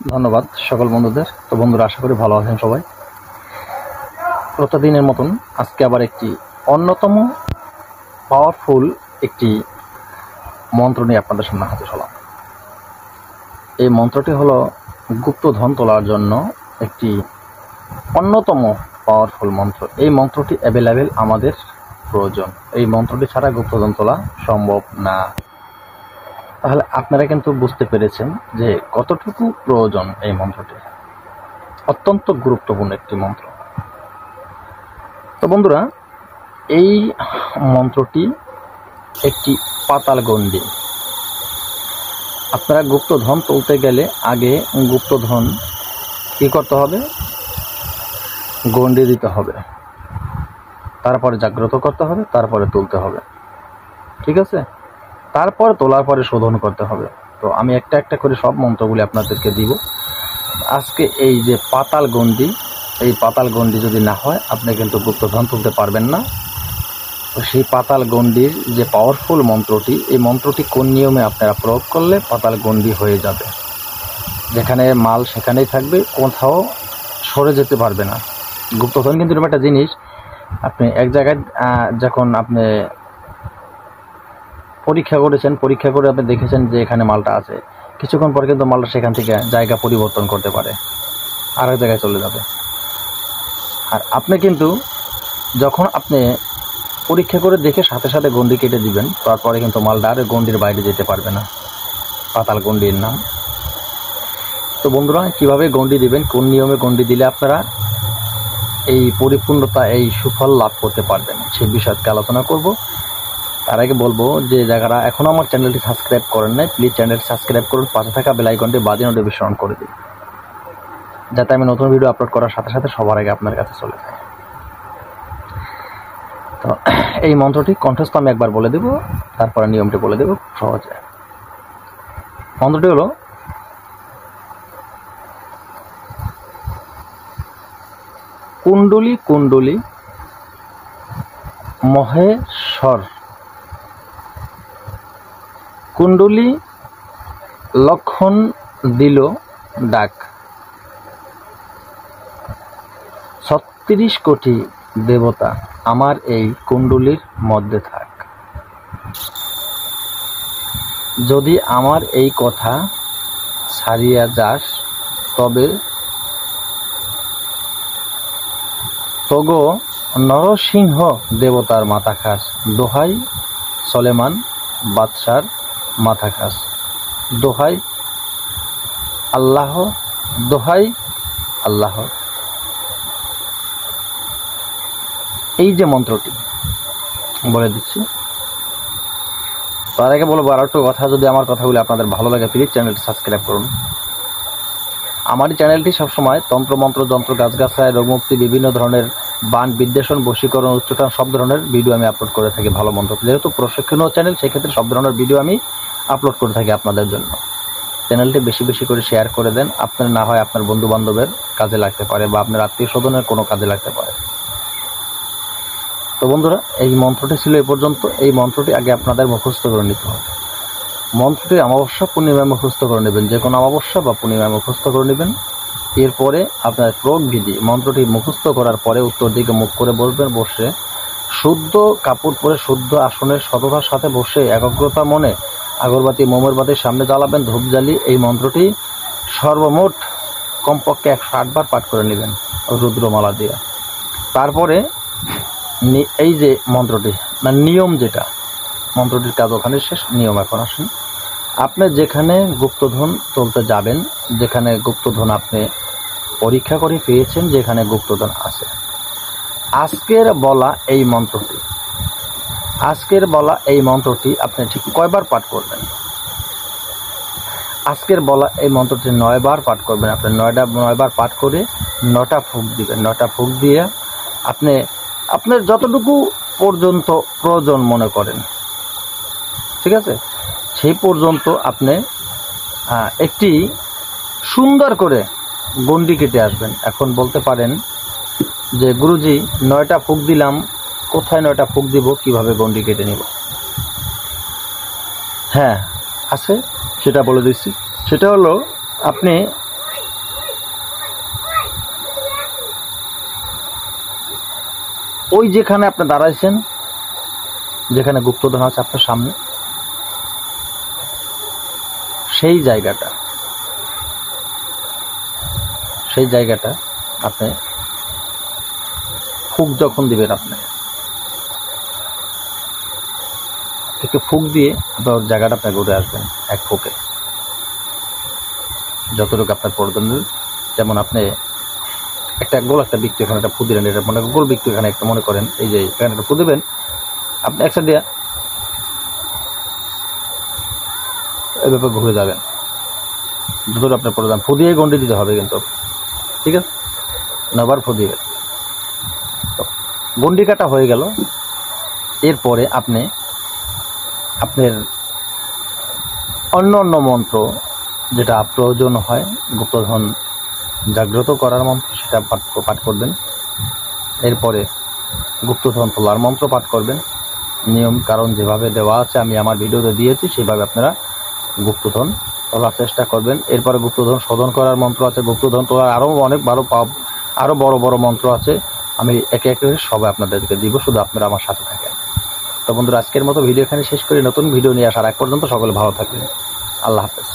ধন্যবাদ সকল বন্ধুদের। তো বন্ধুরা, আশা করি ভালো আছেন সবাই। প্রতিদিনের মতন আজকে আবার একটি অন্যতম পাওয়ারফুল একটি মন্ত্র নিয়ে আপনাদের সামনে হাজির হলাম। এই মন্ত্রটি হলো গুপ্তধন তোলার জন্য একটি অন্যতম পাওয়ারফুল মন্ত্র। এই মন্ত্রটি অ্যাভেলেবেল আমাদের প্রয়োজন। এই মন্ত্রটি ছাড়া গুপ্তধন তোলা সম্ভব না। তাহলে আপনারা কিন্তু বুঝতে পেরেছেন যে কতটুকু প্রয়োজন এই মন্ত্রটি। অত্যন্ত গুরুত্বপূর্ণ একটি মন্ত্র। তো বন্ধুরা, এই মন্ত্রটি একটি পাতাল গণ্ডি। আপনারা গুপ্তধন তুলতে গেলে আগে গুপ্তধন কী করতে হবে? গণ্ডি দিতে হবে, তারপরে জাগ্রত করতে হবে, তারপরে তুলতে হবে। ঠিক আছে? তারপর তোলার পরে শোধন করতে হবে। তো আমি একটা একটা করে সব মন্ত্রগুলি আপনাদেরকে দিব। আজকে এই যে পাতাল গণ্ডি, এই পাতাল গণ্ডি যদি না হয় আপনি কিন্তু গুপ্তধন তুলতে পারবেন না। তো সেই পাতাল গণ্ডির যে পাওয়ারফুল মন্ত্রটি, এই মন্ত্রটি কোন নিয়মে আপনারা প্রয়োগ করলে পাতাল গণ্ডি হয়ে যাবে, যেখানে মাল সেখানেই থাকবে, কোথাও সরে যেতে পারবে না। গুপ্তধন কিন্তু এরকম একটা জিনিস, আপনি এক জায়গায় যখন আপনি পরীক্ষা করেছেন, পরীক্ষা করে আপনি দেখেছেন যে এখানে মালটা আছে, কিছুক্ষণ পর কিন্তু মালটা সেখান থেকে জায়গা পরিবর্তন করতে পারে, আর এক জায়গায় চলে যাবে। আর আপনি কিন্তু যখন আপনি পরীক্ষা করে দেখে সাথে সাথে গণ্ডি কেটে দিবেন, তারপরে কিন্তু মালটা আর গণ্ডির বাইরে যেতে পারবে না। পাতাল গণ্ডির নাম। তো বন্ধুরা, কীভাবে গণ্ডি দিবেন, কোন নিয়মে গণ্ডি দিলে আপনারা এই পরিপূর্ণতা, এই সুফল লাভ করতে পারবেন, সেই বিষয়কে আলোচনা করব। তার আগে বলবো যে যারা এখনও আমার চ্যানেলটি সাবস্ক্রাইব করেন নাই, প্লিজ চ্যানেলটি সাবস্ক্রাইব করুন, পাশে থাকা বেল আইকনটি বাজিয়ে নোটিফিকেশন করে দিন, যাতে আমি নতুন ভিডিও আপলোড করার সাথে সাথে সবার আগে আপনার কাছে চলে যায়। তো এই মন্ত্রটি কণ্ঠস্থ আমি একবার বলে দেব, তারপরে নিয়মটি বলে দেব সহজে। মন্ত্রটি হলো কুণ্ডলী কুণ্ডলী মহেশ্বর, কুণ্ডলী লক্ষণ দিল ডাক, 36 কোটি দেবতা আমার এই কুণ্ডলীর মধ্যে থাক। যদি আমার এই কথা ছাড়িয়া যাস, তবে তগো নরসিংহ দেবতার মাথা খাস। দোহাই সলেমান বাদশার মাথা খাস। দোহাই আল্লাহ, দোহাই আল্লাহ। এই যে মন্ত্রটি বলে দিচ্ছি, তার আগে বলবো আর একটু কথা। যদি আমার কথাগুলি আপনাদের ভালো লাগে, প্লিজ চ্যানেলটি সাবস্ক্রাইব করুন। আমার এই চ্যানেলটি সবসময় তন্ত্রমন্ত্র, যন্ত্র, গাছগাছায়, রোগমুক্তি, বিভিন্ন ধরনের বান, বিদ্বেষণ, বশীকরণ, উচ্চটান সব ধরনের ভিডিও আমি আপলোড করে থাকি। ভালো মন্ত্র, যেহেতু প্রশিক্ষণীয় চ্যানেল, সেক্ষেত্রে সব ধরনের ভিডিও আমি আপলোড করে থাকি আপনাদের জন্য। চ্যানেলটি বেশি বেশি করে শেয়ার করে দেন। আপনার না হয় আপনার বন্ধু বান্ধবের কাজে লাগতে পারে, বা আপনার আত্মীয় স্বজনের কোনো কাজে লাগতে পারে। তো বন্ধুরা, এই মন্ত্রটি ছিল এ পর্যন্ত। এই মন্ত্রটি আগে আপনাদের মুখস্থ করে নিতে হবে। মন্ত্রটি অমাবস্যা পূর্ণিমায় মুখস্থ করে নেবেন, যে কোনো অমাবস্যা বা পূর্ণিমায় মুখস্থ করে নেবেন। এরপরে আপনার প্রয়োগ বিধি, মন্ত্রটি মুখস্থ করার পরে উত্তর দিকে মুখ করে বসবেন। বসে শুদ্ধ কাপড় পরে শুদ্ধ আসনে সততার সাথে বসে একাগ্রতা মনে আগরবাতি, মোমের বাতির সামনে জ্বালাবেন, ধূপ জ্বালিয়ে এই মন্ত্রটি সর্বমোট কমপক্ষে 108 বার পাঠ করে নেবেন রুদ্রমালা দিয়ে। তারপরে এই যে মন্ত্রটি, মানে নিয়ম যেটা, মন্ত্রটির কাজ ওখানে শেষ, নিয়ম এখন আসেন। আপনি যেখানে গুপ্তধন তুলতে যাবেন, যেখানে গুপ্তধন আপনি পরীক্ষা করে পেয়েছেন, যেখানে গুপ্তধন আছে, আজকের বলা এই মন্ত্রটি আপনি ঠিক কয়বার পাঠ করবেন? আজকের বলা এই মন্ত্রটি 9 বার পাঠ করবেন। আপনি 9 বার পাঠ করে 9টা ফুঁক দিবেন। 9টা ফুঁক দিয়ে আপনি আপনার যতটুকু পর্যন্ত প্রয়োজন মনে করেন, ঠিক আছে, সেই পর্যন্ত আপনি একটি সুন্দর করে গণ্ডি কেটে আসবেন। এখন বলতে পারেন যে গুরুজি, 9টা ফুঁক দিলাম, কোথায় 9টা ফুঁক দিব, কিভাবে গণ্ডি কেটে নিব? হ্যাঁ আছে, সেটা বলে দিচ্ছি। সেটা হলো, আপনি ওই যেখানে আপনি দাঁড়াইছেন, যেখানে গুপ্তধন আছে আপনার সামনে, সেই জায়গাটা আপনি ফুঁক যখন দিবেন, আপনি একটু ফুঁক দিয়ে আপনার জায়গাটা আপনি ঘুরে আসবেন এক ফুঁকে, যতটুকু আপনার প্রয়োজন। যেমন আপনি একটা বৃত্ত এখানে একটা ফু দিলেন, এটা মনে গোল বৃত্ত এখানে একটা মনে করেন, এই যে এখানে একটা ফু দেবেন আপনি, একসাথে দিয়ে এভাবে ঘুরে যাবেন যতটুকু আপনার প্রয়োজন। ফু দিয়ে গন্ডি দিতে হবে কিন্তু, ঠিক আছে? আবার ফু দিবেন। গন্ডি কাটা হয়ে গেল। এরপরে আপনি আপনার অন্য মন্ত্র যেটা প্রয়োজন হয় গুপ্তধন জাগ্রত করার মন্ত্র, সেটা পাঠ করবেন। এরপরে গুপ্তধন তোলার মন্ত্র পাঠ করবেন। নিয়ম কারণ যেভাবে দেওয়া আছে, আমি আমার ভিডিওতে দিয়েছি, সেভাবে আপনারা গুপ্তধন তোলার চেষ্টা করবেন। এরপরে গুপ্তধন শোধন করার মন্ত্র আছে, গুপ্তধন তোলার আরও বড় বড় মন্ত্র আছে। আমি একে একে সবাই আপনাদেরকে দিব, শুধু আপনারা আমার সাথে থাকেন। তো বন্ধুরা, আজকের মতো ভিডিও এখানে শেষ করি। নতুন ভিডিও নিয়ে আসার আগ পর্যন্ত সকলে ভালো থাকবেন। আল্লাহ হাফেজ।